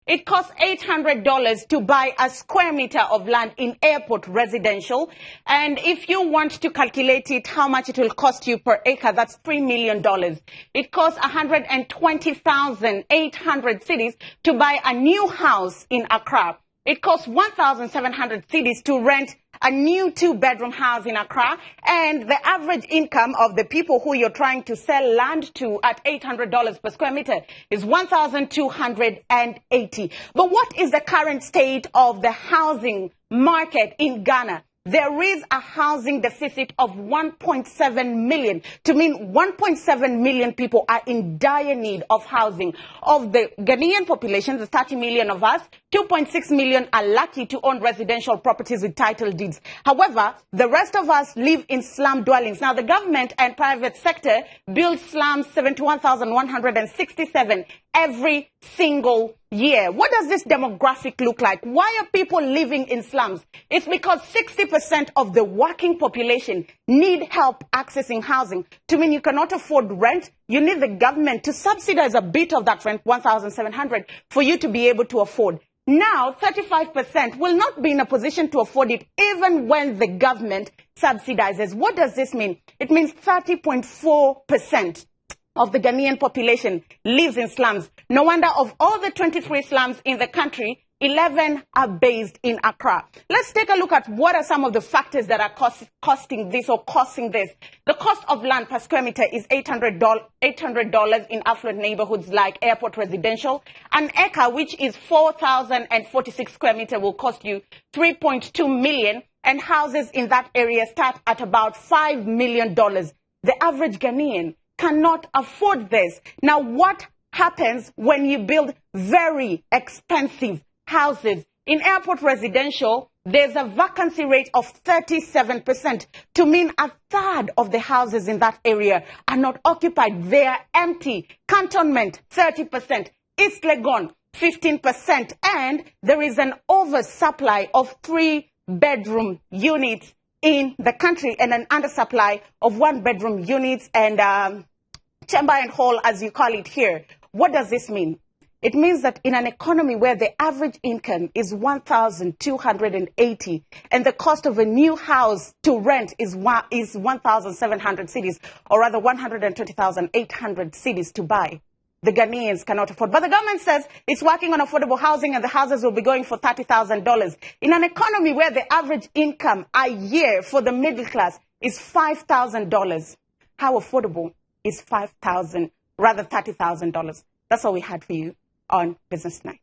It costs $800 to buy a square meter of land in airport residential. And if you want to calculate it, how much it will cost you per acre, that's $3 million. It costs 120,800 cedis to buy a new house in Accra. It costs 1,700 cedis to rent a new 2-bedroom house in Accra, and the average income of the people who you're trying to sell land to at $800 per square meter is 1,280. But what is the current state of the housing market in Ghana? There is a housing deficit of 1.7 million, to mean 1.7 million people are in dire need of housing. Of the Ghanaian population, the 30 million of us, 2.6 million are lucky to own residential properties with title deeds. However, the rest of us live in slum dwellings. Now, the government and private sector build slums 71,167 every single year. What does this demographic look like? Why are people living in slums? It's because 60% of the working population need help accessing housing. To mean you cannot afford rent, you need the government to subsidize a bit of that rent, 1,700, for you to be able to afford. Now, 35% will not be in a position to afford it even when the government subsidizes. What does this mean? It means 30.4% of the Ghanaian population lives in slums. No wonder of all the 23 slums in the country, 11 are based in Accra. Let's take a look at what are some of the factors that are costing this or causing this. The cost of land per square meter is $800 in affluent neighborhoods like airport residential. An acre, which is 4,046 square meter, will cost you $3.2 million, and houses in that area start at about $5 million. The average Ghanaian cannot afford this. Now, what happens when you build very expensive houses? In airport residential, there's a vacancy rate of 37%, to mean a third of the houses in that area are not occupied. They are empty. Cantonment, 30%. East Legon, 15%. And there is an oversupply of 3-bedroom units in the country and an undersupply of 1-bedroom units and chamber and hall, as you call it here. What does this mean? It means that in an economy where the average income is 1,280 and the cost of a new house to rent is 1,700 cedis, or rather 120,800 cedis to buy, the Ghanaians cannot afford. But the government says it's working on affordable housing and the houses will be going for $30,000. In an economy where the average income a year for the middle class is $5,000, how affordable is $30,000? That's all we had for you on Business Night.